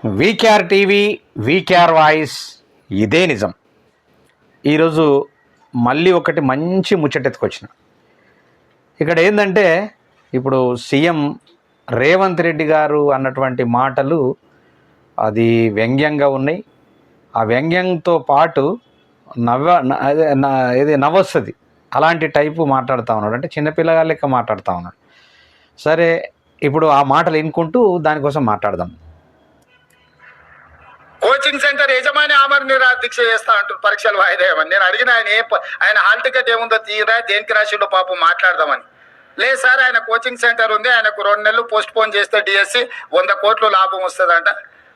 VKR TV, VKR voice, ఇదే నిజం. ఈరోజు మళ్ళీ ఒకటి మంచి ముచ్చటెత్తుకొచ్చిన. ఇక్కడ ఏంటంటే, ఇప్పుడు సీఎం రేవంత్ రెడ్డి గారు అన్నటువంటి మాటలు అది వ్యంగ్యంగా ఉన్నాయి. ఆ వ్యంగ్యంతో పాటు నవ్వొస్తుంది. అలాంటి టైపు మాట్లాడుతూ ఉన్నాడు, అంటే చిన్నపిల్లగా లెక్క మాట్లాడుతూ ఉన్నాడు. సరే, ఇప్పుడు ఆ మాటలు వినుకుంటూ దానికోసం మాట్లాడదాం. కోచింగ్ సెంటర్ యజమాని ఆమరణ నిరాదీక్ష చేస్తా అంటారు పరీక్షలు వాయిదా ఏమని. నేను అడిగిన ఆయన హాల్ టికెట్ ఏముందో తీరా, దేనికి రాసిండో పాపం మాట్లాడదామని. లేదు సార్, ఆయన కోచింగ్ సెంటర్ ఉంది, ఆయనకు 2 నెలలు పోస్ట్ పోన్ చేస్తే డిఎస్సి 100 కోట్లు లాభం వస్తుందంట.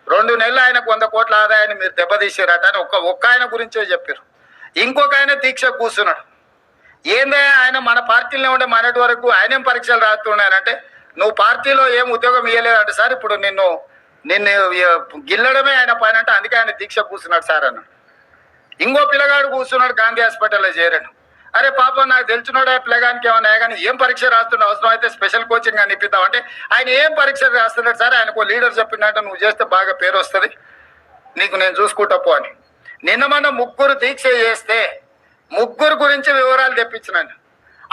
2 నెలలు ఆయనకు 100 కోట్ల ఆదాయాన్ని మీరు దెబ్బతీసారట అని ఒక్క ఆయన గురించే చెప్పారు. ఇంకొక ఆయన దీక్ష కూర్చున్నాడు. ఏందే ఆయన మన పార్టీలో ఉండే మనటి వరకు ఆయనేం పరీక్షలు రాస్తున్నాయనంటే, నువ్వు పార్టీలో ఏం ఉద్యోగం ఇవ్వలేదంటే సార్, ఇప్పుడు నిన్ను గిల్లడమే ఆయన పైన అంటే, అందుకే ఆయన దీక్ష కూర్చున్నాడు సార్ అన్న. ఇంకో పిల్లగాడు కూర్చున్నాడు, గాంధీ హాస్పిటల్లో చేరాడు. అరే పాపం, నాకు తెలిసినోడే పిల్లగానికి ఏమన్నా కానీ ఏం పరీక్ష రాస్తుండే, అవసరం అయితే స్పెషల్ కోచింగ్ అని ఇప్పిద్దాం అంటే, ఆయన ఏం పరీక్ష రాస్తున్నాడు సార్, ఆయనకు లీడర్ చెప్పిందంటే నువ్వు చేస్తే బాగా పేరు వస్తుంది, నీకు నేను చూసుకుంటా పో అని. నిన్న మన 3 దీక్ష చేస్తే 3 గురించి వివరాలు తెప్పించినాను.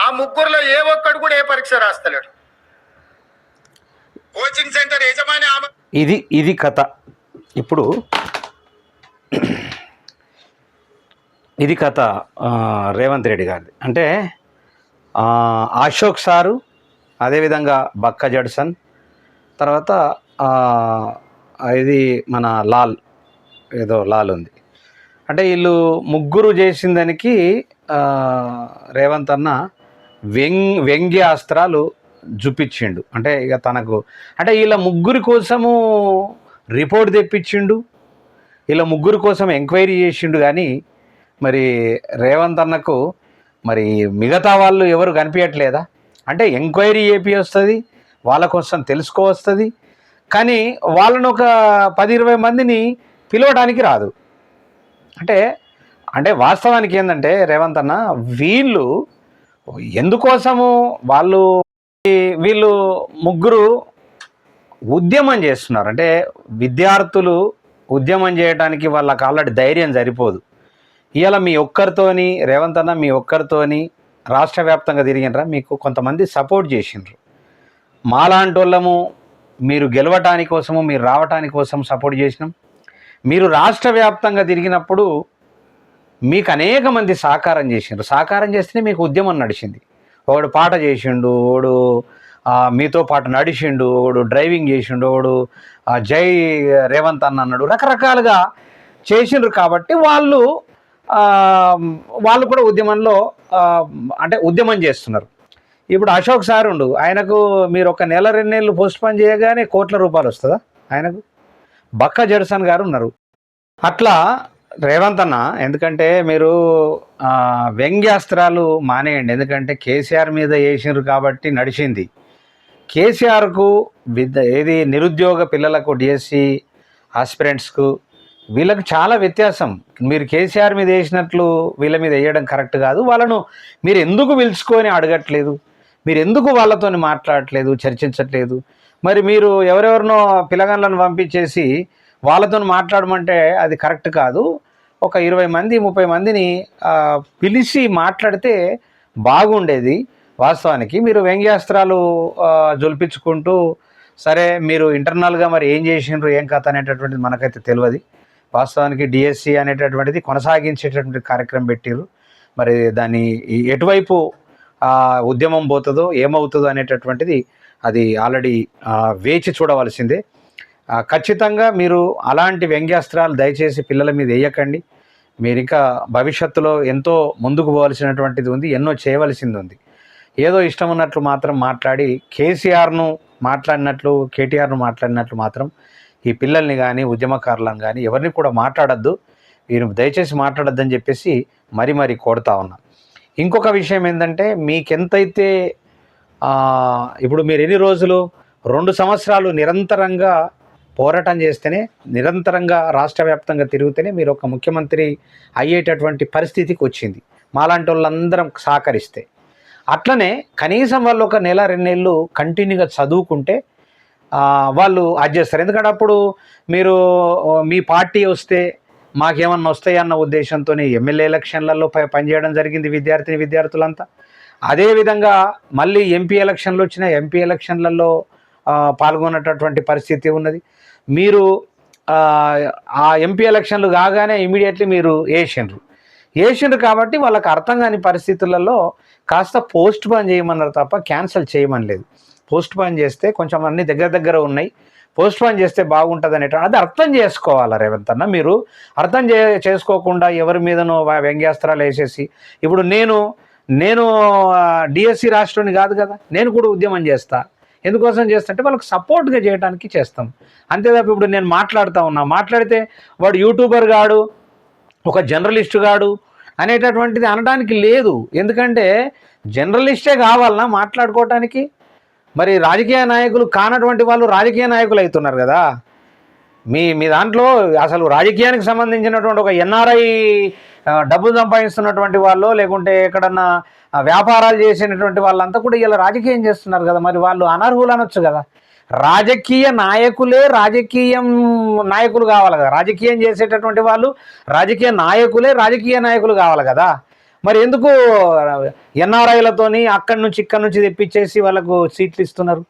ఆ 3లో ఏ ఒక్కడు కూడా ఏ పరీక్ష రాస్తలేడు. కోచింగ్ సెంటర్ యజమాని ఇది కథ. ఇప్పుడు ఇది కథ రేవంత్ రెడ్డి గారిది. అంటే అశోక్ సారు, అదేవిధంగా బక్క జడ్సన్, తర్వాత ఇది మన లాల్ ఉంది. అంటే వీళ్ళు 3 చేసిన దానికి రేవంత్ అన్న వ్యంగ్యాస్త్రాలు చూపించిండు. అంటే ఇక తనకు అంటే వీళ్ళ 3 కోసము రిపోర్ట్ తెప్పించిండు, వీళ్ళ 3 కోసం ఎంక్వైరీ చేసిండు. కానీ మరి రేవంత్ అన్నకు మరి మిగతా వాళ్ళు ఎవరు కనిపించట్లేదా? అంటే ఎంక్వైరీ చేపి వస్తుంది, వాళ్ళ కోసం తెలుసుకోవస్తుంది, కానీ వాళ్ళను ఒక 10-20 మందిని పిలవడానికి రాదు. అంటే వాస్తవానికి ఏంటంటే రేవంత్ అన్న, వీళ్ళు ఎందుకోసము వీళ్ళు 3 ఉద్యమం చేస్తున్నారు. అంటే విద్యార్థులు ఉద్యమం చేయడానికి వాళ్ళకి ఆల్రెడీ ధైర్యం సరిపోదు. ఇవాళ మీ ఒక్కరితోని రేవంత్ అన్న, మీ ఒక్కరితోని రాష్ట్ర వ్యాప్తంగా తిరిగినరా, మీకు కొంతమంది సపోర్ట్ చేసిండ్రు. మాలాంటి వాళ్ళము మీరు గెలవటానికి కోసము, మీరు రావటానికి కోసం సపోర్ట్ చేసినాం. మీరు రాష్ట్ర వ్యాప్తంగా తిరిగినప్పుడు మీకు అనేక మంది సహకారం చేసిండ్రు. సహకారం చేస్తేనే మీకు ఉద్యమం నడిచింది. ఒకడు పాట చేసిండు, ఒకడు మీతో పాటు నడిచిండు, ఒకడు డ్రైవింగ్ చేసిండు, ఒకడు జై రేవంత్ అన్న అన్నాడు. రకరకాలుగా చేసిండ్రు. కాబట్టి వాళ్ళు కూడా ఉద్యమంలో అంటే ఉద్యమం చేస్తున్నారు. ఇప్పుడు అశోక్ సార్ ఉండు, ఆయనకు మీరు ఒక నెల 2 నెలలు పోస్ట్ పోన్ చేయగానే కోట్ల రూపాయలు వస్తుందా ఆయనకు? బక్క జడ్సన్ గారు ఉన్నారు. అట్లా రేవంత్ అన్న, ఎందుకంటే మీరు వ్యంగ్యాస్త్రాలు మానేయండి. ఎందుకంటే కేసీఆర్ మీద వేసినారు కాబట్టి నడిచింది. కేసీఆర్కు నిరుద్యోగ పిల్లలకు, డిఎస్సి ఆస్పిరెంట్స్కు వీళ్ళకు చాలా వ్యత్యాసం. మీరు కేసీఆర్ మీద వేసినట్లు వీళ్ళ మీద వేయడం కరెక్ట్ కాదు. వాళ్ళను మీరు ఎందుకు పిలుచుకొని అడగట్లేదు? మీరు ఎందుకు వాళ్ళతో మాట్లాడట్లేదు, చర్చించట్లేదు? మరి మీరు ఎవరెవరినో పిల్లగాళ్ళను పంపించేసి వాళ్ళతో మాట్లాడమంటే అది కరెక్ట్ కాదు. ఒక 20 మంది 30 మందిని పిలిచి మాట్లాడితే బాగుండేది. వాస్తవానికి మీరు వ్యంగ్యాస్త్రాలు జొలిపించుకుంటూ, సరే మీరు ఇంటర్నల్గా మరి ఏం చేసిండ్రు, ఏం కథ అనేటటువంటిది మనకైతే తెలియదు. వాస్తవానికి డిఎస్సి అనేటటువంటిది కొనసాగించేటటువంటి కార్యక్రమం పెట్టిర్రు. మరి దాన్ని ఎటువైపు ఉద్యమం పోతుందో, ఏమవుతుందో అనేటటువంటిది అది ఆల్రెడీ వేచి చూడవలసిందే. ఖచ్చితంగా మీరు అలాంటి వ్యంగ్యాస్త్రాలు దయచేసి పిల్లల మీద వేయకండి. మీరు ఇంకా భవిష్యత్తులో ఎంతో ముందుకు పోవలసినటువంటిది ఉంది, ఎన్నో చేయవలసింది ఉంది. ఏదో ఇష్టం ఉన్నట్లు మాత్రం మాట్లాడి కేసీఆర్ను మాట్లాడినట్లు, కేటీఆర్ను మాట్లాడినట్లు మాత్రం ఈ పిల్లల్ని కానీ, ఉద్యమకారులను కానీ ఎవరిని కూడా మాట్లాడద్దు. మీరు దయచేసి మాట్లాడద్దని చెప్పేసి మరీ కోరుతా ఉన్నా. ఇంకొక విషయం ఏంటంటే, మీకెంతైతే ఇప్పుడు మీరు ఎన్ని రోజులు 2 సంవత్సరాలు నిరంతరంగా పోరాటం చేస్తేనే, నిరంతరంగా రాష్ట్ర వ్యాప్తంగా తిరిగితేనే మీరు ఒక ముఖ్యమంత్రి అయ్యేటటువంటి పరిస్థితికి వచ్చింది, మాలాంటి వాళ్ళందరం సహకరిస్తే. అట్లనే కనీసం వాళ్ళు ఒక నెల 2 నెలలు కంటిన్యూగా చదువుకుంటే వాళ్ళు అది చేస్తారు. ఎందుకంటే అప్పుడు మీరు మీ పార్టీ వస్తే మాకేమన్నా వస్తాయన్న ఉద్దేశంతో ఎమ్మెల్యే ఎలక్షన్లలో పనిచేయడం జరిగింది విద్యార్థులంతా. అదేవిధంగా మళ్ళీ ఎంపీ ఎలక్షన్లు వచ్చిన ఎంపీ ఎలక్షన్లలో పాల్గొనేటటువంటి పరిస్థితి ఉన్నది. మీరు ఆ ఎంపీ ఎలక్షన్లు కాగానే ఇమీడియట్లీ మీరు వేసిండ్రు కాబట్టి వాళ్ళకి అర్థం కాని పరిస్థితులలో కాస్త పోస్ట్ పోన్ చేయమన్నారు తప్ప క్యాన్సిల్ చేయమని లేదు. పోస్ట్ పోన్ చేస్తే కొంచెం అన్ని దగ్గర ఉన్నాయి, పోస్ట్ పోన్ చేస్తే బాగుంటుంది అది అర్థం చేసుకోవాలి రేవంత్ అన్న. మీరు అర్థం చేసుకోకుండా ఎవరి మీదనో వ్యంగ్యాస్త్రాలు వేసేసి, ఇప్పుడు నేను డిఎస్సి రాష్ట్రాన్ని కాదు కదా, నేను కూడా ఉద్యమం చేస్తా. ఎందుకోసం చేస్తా అంటే వాళ్ళకి సపోర్ట్గా చేయడానికి చేస్తాం, అంతే తప్ప ఇప్పుడు నేను మాట్లాడితే వాడు యూట్యూబర్ గాడు, ఒక జర్నలిస్టు గాడు అనేటటువంటిది అనడానికి లేదు. ఎందుకంటే జర్నలిస్టే కావాలన్నా మాట్లాడుకోవటానికి. మరి రాజకీయ నాయకులు కానటువంటి వాళ్ళు రాజకీయ నాయకులు అవుతున్నారు కదా. మీ దాంట్లో అసలు రాజకీయానికి సంబంధించినటువంటి ఒక ఎన్ఆర్ఐ డబ్బులు సంపాదిస్తున్నటువంటి వాళ్ళు, లేకుంటే ఎక్కడన్నా వ్యాపారాలు చేసినటువంటి వాళ్ళంతా కూడా ఇలా రాజకీయం చేస్తున్నారు కదా. మరి వాళ్ళు అనర్హులు అనొచ్చు కదా. రాజకీయ నాయకులే నాయకులు కావాలి కదా. రాజకీయం చేసేటటువంటి వాళ్ళు రాజకీయ నాయకులు కావాలి కదా. మరి ఎందుకు ఎన్ఆర్ఐలతోని ఇక్కడి నుంచి తెప్పించేసి వాళ్ళకు సీట్లు ఇస్తున్నారు?